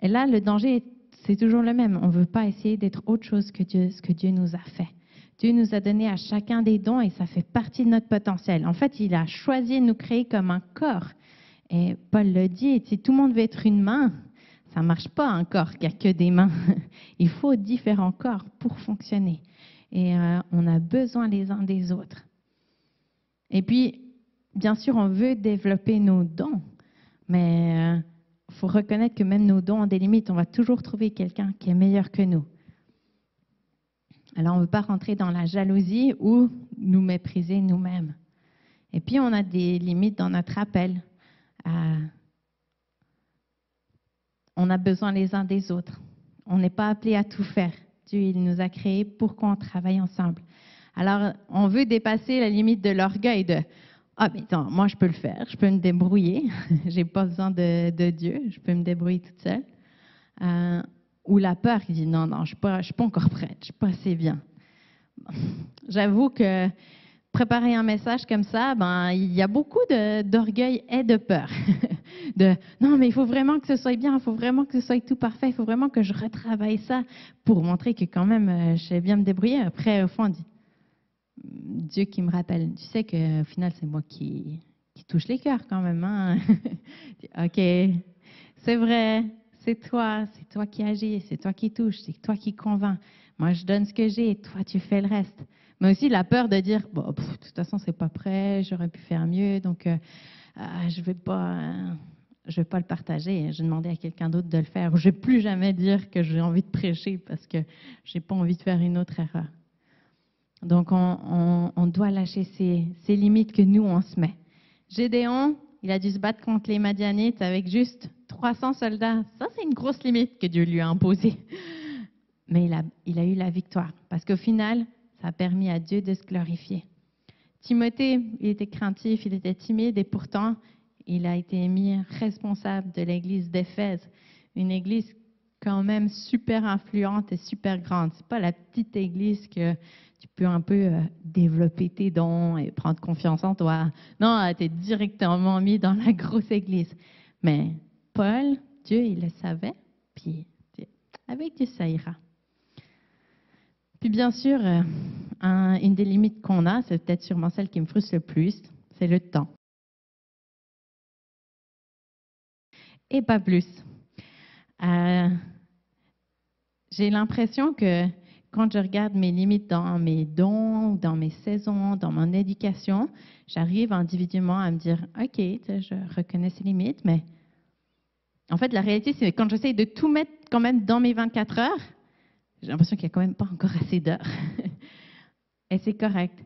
là, le danger, c'est toujours le même. On ne veut pas essayer d'être autre chose que ce que Dieu nous a fait. Dieu nous a donné à chacun des dons et ça fait partie de notre potentiel. En fait, il a choisi de nous créer comme un corps. Et Paul le dit, si tout le monde veut être une main, ça ne marche pas un corps qui a que des mains. Il faut différents corps pour fonctionner. Et on a besoin les uns des autres. Et puis, bien sûr, on veut développer nos dons, mais il faut reconnaître que même nos dons ont des limites. On va toujours trouver quelqu'un qui est meilleur que nous. Alors, on ne veut pas rentrer dans la jalousie ou nous mépriser nous-mêmes. Et puis, on a des limites dans notre appel. On a besoin les uns des autres. On n'est pas appelé à tout faire. Dieu, il nous a créés pour qu'on travaille ensemble. Alors, on veut dépasser la limite de l'orgueil de « Ah, mais attends, moi, je peux le faire, je peux me débrouiller, j'ai pas besoin de Dieu, je peux me débrouiller toute seule. » Ou la peur qui dit « Non, non, je ne suis pas encore prête, je ne suis pas assez bien. » J'avoue que préparer un message comme ça, ben, il y a beaucoup d'orgueil et de peur. Non, mais il faut vraiment que ce soit bien, il faut vraiment que ce soit tout parfait, il faut vraiment que je retravaille ça pour montrer que quand même, je sais bien me débrouiller. Après, au fond, on dit Dieu qui me rappelle. Tu sais qu'au final, c'est moi qui touche les cœurs quand même. Hein? OK, c'est vrai, c'est toi qui agis, c'est toi qui touches, c'est toi qui convainc. Moi, je donne ce que j'ai et toi, tu fais le reste. Mais aussi la peur de dire, bon, de toute façon, c'est pas prêt, j'aurais pu faire mieux, donc je vais pas le partager. Je vais demander à quelqu'un d'autre de le faire. Je vais plus jamais dire que j'ai envie de prêcher parce que j'ai pas envie de faire une autre erreur. Donc, on doit lâcher ces limites que nous, on se met. Gédéon, il a dû se battre contre les Madianites avec juste 300 soldats. Ça, c'est une grosse limite que Dieu lui a imposée. Mais il a eu la victoire parce qu'au final, ça a permis à Dieu de se glorifier. Timothée, il était craintif, il était timide et pourtant, il a été mis responsable de l'église d'Éphèse, une église quand même super influente et super grande. C'est pas la petite église que tu peux un peu développer tes dons et prendre confiance en toi. Non, tu es directement mis dans la grosse église. Mais Paul, Dieu, il le savait, puis avec Dieu, ça ira. Puis bien sûr, une des limites qu'on a, c'est peut-être sûrement celle qui me frustre le plus, c'est le temps. Et pas plus. J'ai l'impression que quand je regarde mes limites dans mes dons, dans mes saisons, dans mon éducation, j'arrive individuellement à me dire, OK, je reconnais ces limites, mais en fait, la réalité, c'est que quand j'essaye de tout mettre quand même dans mes 24 heures, j'ai l'impression qu'il n'y a quand même pas encore assez d'heures. Et c'est correct.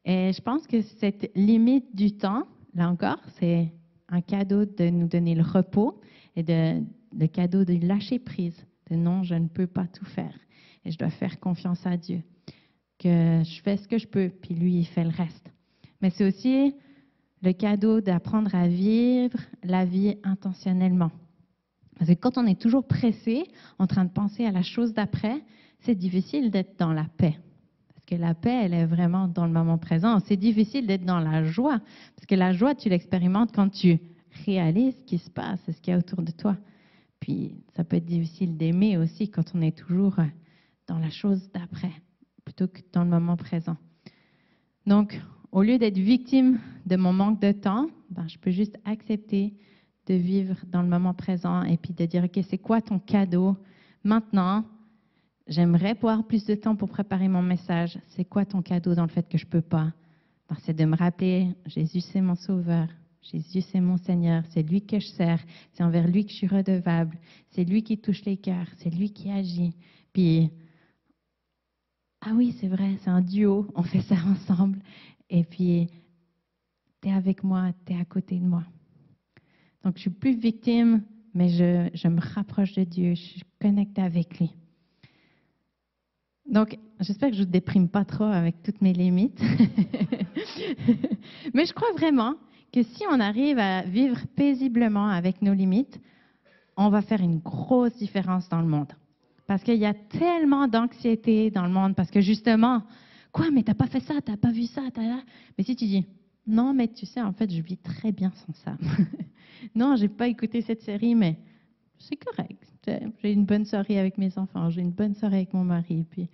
Et je pense que cette limite du temps, là encore, c'est un cadeau de nous donner le repos et le cadeau de lâcher prise, de non, je ne peux pas tout faire. Et je dois faire confiance à Dieu, que je fais ce que je peux, puis lui, il fait le reste. Mais c'est aussi le cadeau d'apprendre à vivre la vie intentionnellement. Parce que quand on est toujours pressé, en train de penser à la chose d'après, c'est difficile d'être dans la paix. Parce que la paix, elle est vraiment dans le moment présent. C'est difficile d'être dans la joie. Parce que la joie, tu l'expérimentes quand tu réalises ce qui se passe, ce qu'il y a autour de toi. Puis, ça peut être difficile d'aimer aussi quand on est toujours dans la chose d'après, plutôt que dans le moment présent. Donc, au lieu d'être victime de mon manque de temps, je peux juste accepter de vivre dans le moment présent et puis de dire, OK, c'est quoi ton cadeau maintenant? J'aimerais pouvoir plus de temps pour préparer mon message. C'est quoi ton cadeau dans le fait que je ne peux pas? C'est de me rappeler, Jésus, c'est mon sauveur. Jésus, c'est mon Seigneur. C'est lui que je sers. C'est envers lui que je suis redevable. C'est lui qui touche les cœurs. C'est lui qui agit. Puis, ah oui, c'est vrai, c'est un duo. On fait ça ensemble. Et puis, tu es avec moi, tu es à côté de moi. Donc, je suis plus victime, mais je me rapproche de Dieu, je suis connectée avec lui. Donc, j'espère que je ne vous déprime pas trop avec toutes mes limites. Mais je crois vraiment que si on arrive à vivre paisiblement avec nos limites, on va faire une grosse différence dans le monde. Parce qu'il y a tellement d'anxiété dans le monde, parce que justement, quoi, mais tu n'as pas fait ça, tu n'as pas vu ça, mais si tu dis, non, mais tu sais, en fait, je vis très bien sans ça. Non, j'ai pas écouté cette série, mais c'est correct. J'ai une bonne soirée avec mes enfants, j'ai une bonne soirée avec mon mari, puis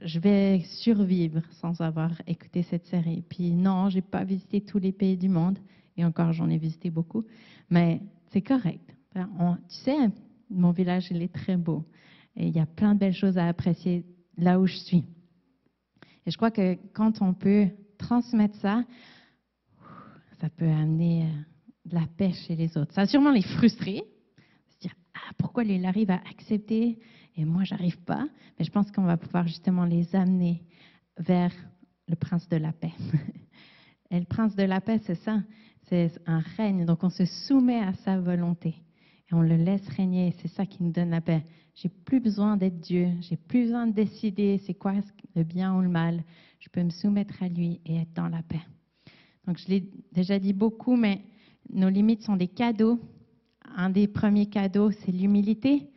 je vais survivre sans avoir écouté cette série. Puis non, j'ai pas visité tous les pays du monde, et encore j'en ai visité beaucoup, mais c'est correct. Tu sais, mon village, il est très beau, et il y a plein de belles choses à apprécier là où je suis. Et je crois que quand on peut transmettre ça, ça peut amener de la paix chez les autres. Ça va sûrement les frustrer, se dire pourquoi lui il arrive à accepter et moi j'arrive pas. Mais je pense qu'on va pouvoir justement les amener vers le prince de la paix. Et le prince de la paix, c'est ça, c'est un règne. Donc on se soumet à sa volonté et on le laisse régner. C'est ça qui nous donne la paix. J'ai plus besoin d'être Dieu, j'ai plus besoin de décider c'est quoi le bien ou le mal. Je peux me soumettre à lui et être dans la paix. Donc, je l'ai déjà dit beaucoup, mais nos limites sont des cadeaux. Un des premiers cadeaux, c'est l'humilité.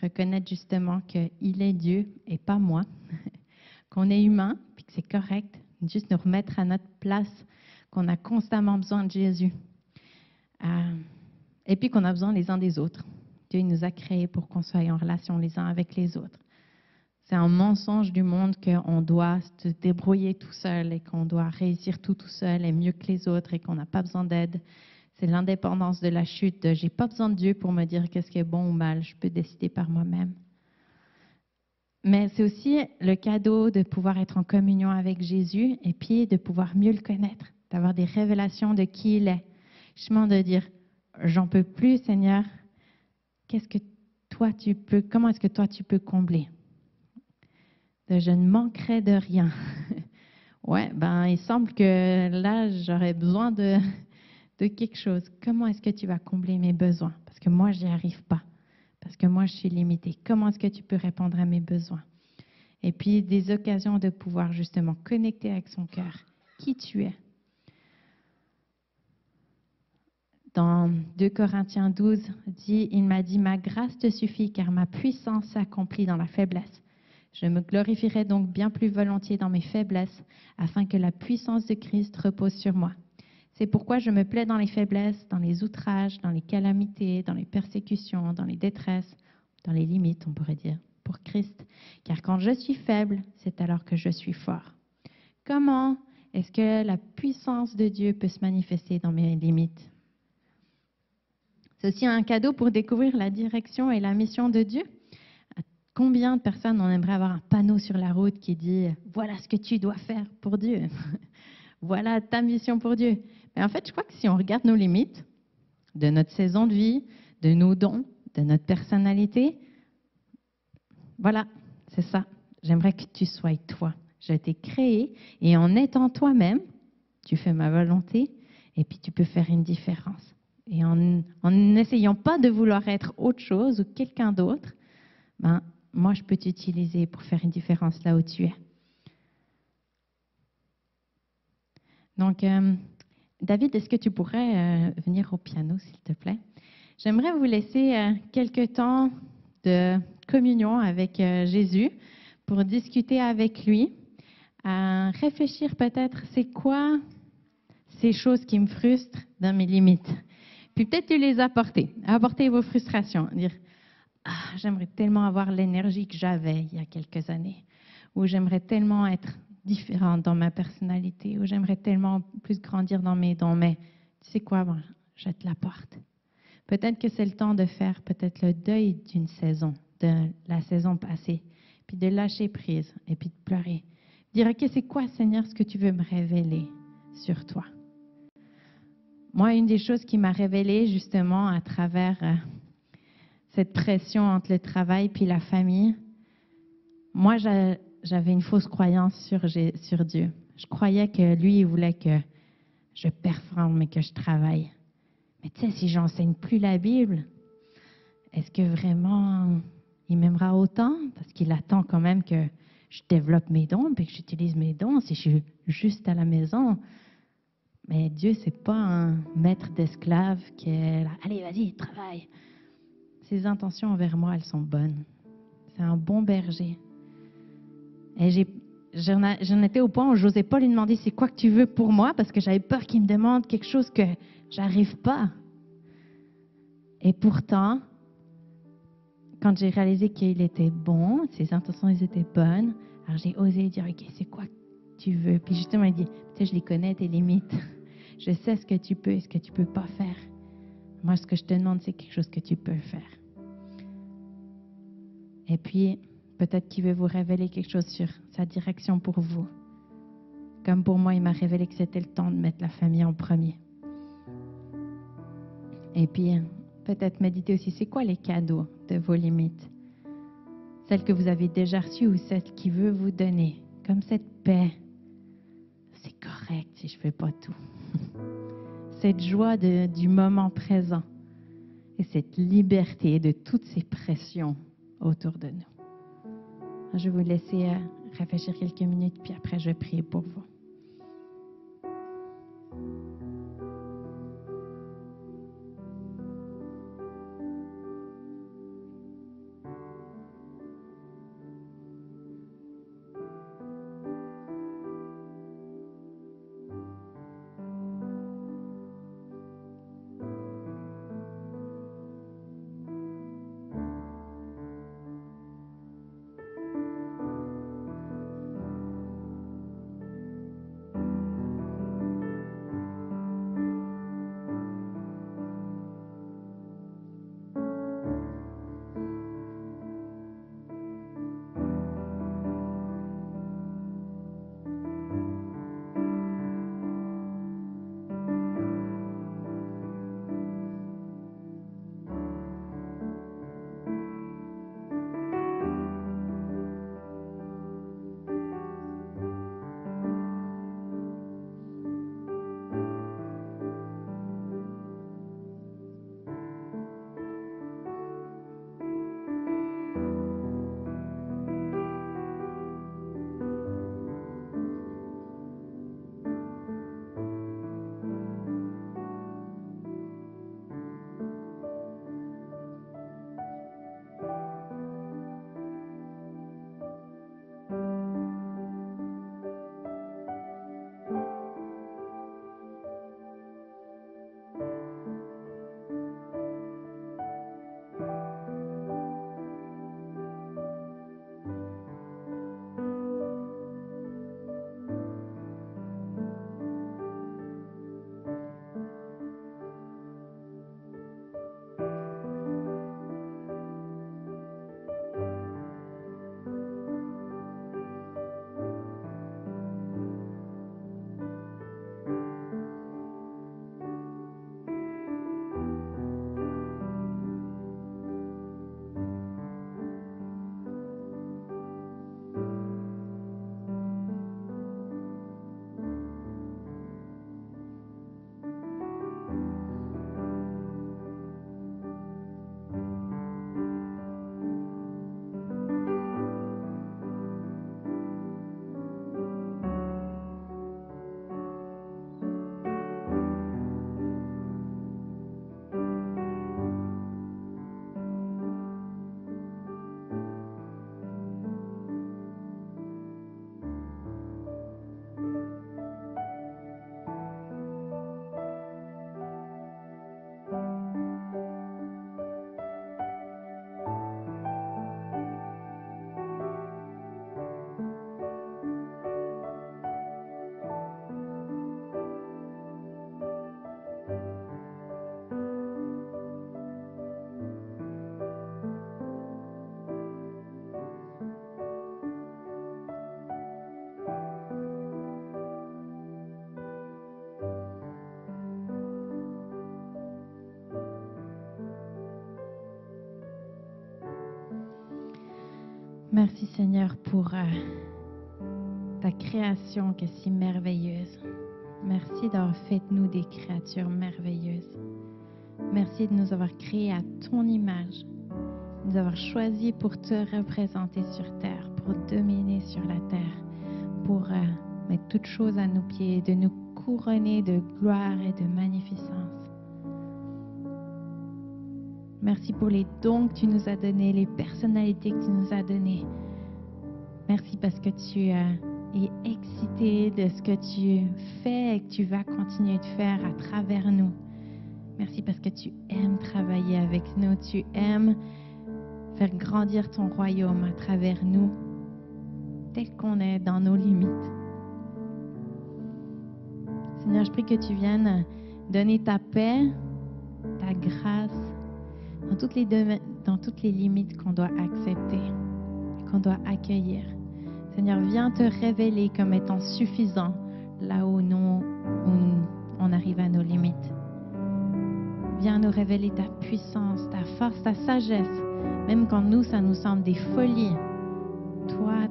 Reconnaître justement qu'il est Dieu et pas moi. Qu'on est humain, puis que c'est correct. Juste nous remettre à notre place, qu'on a constamment besoin de Jésus. Et puis qu'on a besoin les uns des autres. Dieu nous a créés pour qu'on soit en relation les uns avec les autres. C'est un mensonge du monde qu'on doit se débrouiller tout seul et qu'on doit réussir tout seul et mieux que les autres et qu'on n'a pas besoin d'aide. C'est l'indépendance de la chute. J'ai pas besoin de Dieu pour me dire qu'est-ce qui est bon ou mal. Je peux décider par moi-même. Mais c'est aussi le cadeau de pouvoir être en communion avec Jésus et puis de pouvoir mieux le connaître, d'avoir des révélations de qui il est. Justement de dire, j'en peux plus, Seigneur. Comment est-ce que toi tu peux combler? Je ne manquerai de rien. Ouais, il semble que là, j'aurais besoin de quelque chose. Comment est-ce que tu vas combler mes besoins? Parce que moi, je n'y arrive pas. Parce que moi, je suis limitée. Comment est-ce que tu peux répondre à mes besoins? Et puis, des occasions de pouvoir justement connecter avec son cœur. Qui tu es? Dans 2 Corinthiens 12, il m'a dit, ma grâce te suffit car ma puissance s'accomplit dans la faiblesse. Je me glorifierai donc bien plus volontiers dans mes faiblesses, afin que la puissance de Christ repose sur moi. C'est pourquoi je me plais dans les faiblesses, dans les outrages, dans les calamités, dans les persécutions, dans les détresses, dans les limites, on pourrait dire, pour Christ. Car quand je suis faible, c'est alors que je suis fort. Comment est-ce que la puissance de Dieu peut se manifester dans mes limites? C'est aussi un cadeau pour découvrir la direction et la mission de Dieu. Combien de personnes on aimerait avoir un panneau sur la route qui dit « Voilà ce que tu dois faire pour Dieu. Voilà ta mission pour Dieu. » Mais en fait, je crois que si on regarde nos limites de notre saison de vie, de nos dons, de notre personnalité, voilà, c'est ça. J'aimerais que tu sois toi. Je t'ai créé et en étant toi-même, tu fais ma volonté et puis tu peux faire une différence. Et en n'essayant pas de vouloir être autre chose ou quelqu'un d'autre, ben, moi, je peux t'utiliser pour faire une différence là où tu es. Donc, David, est-ce que tu pourrais venir au piano, s'il te plaît? J'aimerais vous laisser quelques temps de communion avec Jésus pour discuter avec lui, réfléchir peut-être c'est quoi ces choses qui me frustrent dans mes limites. Puis peut-être les apporter vos frustrations, dire j'aimerais tellement avoir l'énergie que j'avais il y a quelques années, ou j'aimerais tellement être différente dans ma personnalité, ou j'aimerais tellement plus grandir dans mes dons, mais tu sais quoi, bon, je te l'apporte. Peut-être que c'est le temps de faire peut-être le deuil d'une saison, de la saison passée, puis de lâcher prise et puis de pleurer. Dire, OK, c'est quoi, Seigneur, ce que tu veux me révéler sur toi? Moi, une des choses qui m'a révélée justement à travers cette pression entre le travail puis la famille, moi, j'avais une fausse croyance sur Dieu. Je croyais que lui, il voulait que je performe et que je travaille. Mais tu sais, si j'enseigne plus la Bible, est-ce que vraiment il m'aimera autant? Parce qu'il attend quand même que je développe mes dons et que j'utilise mes dons si je suis juste à la maison. Mais Dieu, c'est pas un maître d'esclaves qui est là, allez, vas-y, travaille. Ses intentions envers moi, elles sont bonnes. C'est un bon berger. Et j'en étais au point où je n'osais pas lui demander c'est quoi que tu veux pour moi parce que j'avais peur qu'il me demande quelque chose que j'arrive pas. Et pourtant, quand j'ai réalisé qu'il était bon, ses intentions elles étaient bonnes, alors j'ai osé lui dire OK, c'est quoi que tu veux? Puis justement, il dit, tu sais, je les connais, tes limites. Je sais ce que tu peux et ce que tu peux pas faire. Moi, ce que je te demande, c'est quelque chose que tu peux faire. Et puis, peut-être qu'il veut vous révéler quelque chose sur sa direction pour vous. Comme pour moi, il m'a révélé que c'était le temps de mettre la famille en premier. Et puis, peut-être méditer aussi, c'est quoi les cadeaux de vos limites? Celles que vous avez déjà reçues ou celles qu'il veut vous donner? Comme cette paix. C'est correct si je ne fais pas tout. Cette joie du moment présent. Et cette liberté de toutes ces pressions autour de nous. Je vais vous laisser réfléchir quelques minutes, puis après, je vais prier pour vous. Merci Seigneur pour ta création qui est si merveilleuse. Merci d'avoir fait de nous des créatures merveilleuses. Merci de nous avoir créés à ton image, de nous avoir choisis pour te représenter sur terre, pour dominer sur la terre, pour mettre toutes choses à nos pieds, de nous couronner de gloire et de magnificence. Merci pour les dons que tu nous as donnés, les personnalités que tu nous as données. Merci parce que tu es excité de ce que tu fais et que tu vas continuer de faire à travers nous. Merci parce que tu aimes travailler avec nous. Tu aimes faire grandir ton royaume à travers nous, tel qu'on est dans nos limites. Seigneur, je prie que tu viennes donner ta paix, ta grâce, dans toutes les limites qu'on doit accepter, qu'on doit accueillir. Seigneur, viens te révéler comme étant suffisant là où on arrive à nos limites. Viens nous révéler ta puissance, ta force, ta sagesse, même quand nous, ça nous semble des folies. Toi,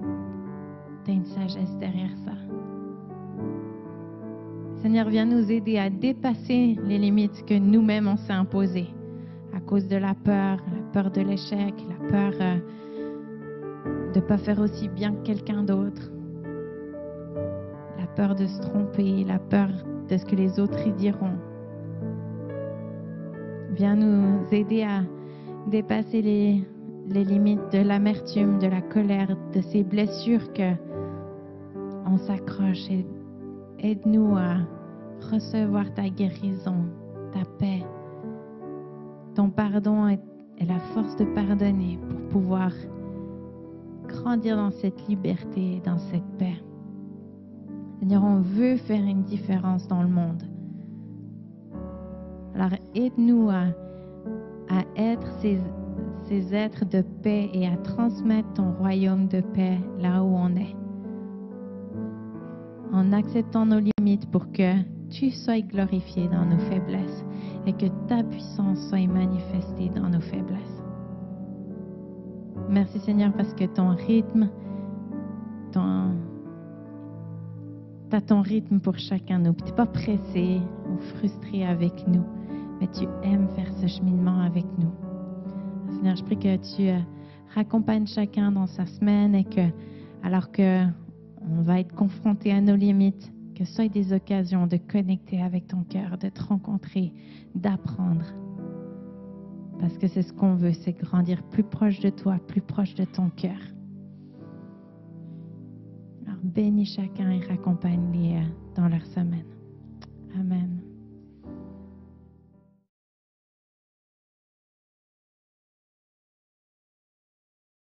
tu as une sagesse derrière ça. Seigneur, viens nous aider à dépasser les limites que nous-mêmes on s'est imposées. À cause de la peur de l'échec, la peur de ne pas faire aussi bien que quelqu'un d'autre, la peur de se tromper, la peur de ce que les autres y diront. Viens nous aider à dépasser les limites de l'amertume, de la colère, de ces blessures qu'on s'accroche et aide-nous à recevoir ta guérison, ta paix, ton pardon et la force de pardonner pour pouvoir grandir dans cette liberté, dans cette paix. Seigneur, on veut faire une différence dans le monde. Alors aide-nous à être ces êtres de paix et à transmettre ton royaume de paix là où on est. En acceptant nos limites pour que tu sois glorifié dans nos faiblesses et que ta puissance soit manifestée dans nos faiblesses. Merci Seigneur parce que ton rythme, t'as ton rythme pour chacun de nous. Tu n'es pas pressé ou frustré avec nous, mais tu aimes faire ce cheminement avec nous. Seigneur, je prie que tu raccompagnes chacun dans sa semaine et que, alors que on va être confronté à nos limites, que ce soit des occasions de connecter avec ton cœur, de te rencontrer, d'apprendre. Parce que c'est ce qu'on veut, c'est grandir plus proche de toi, plus proche de ton cœur. Alors bénis chacun et raccompagne-les dans leur semaine. Amen.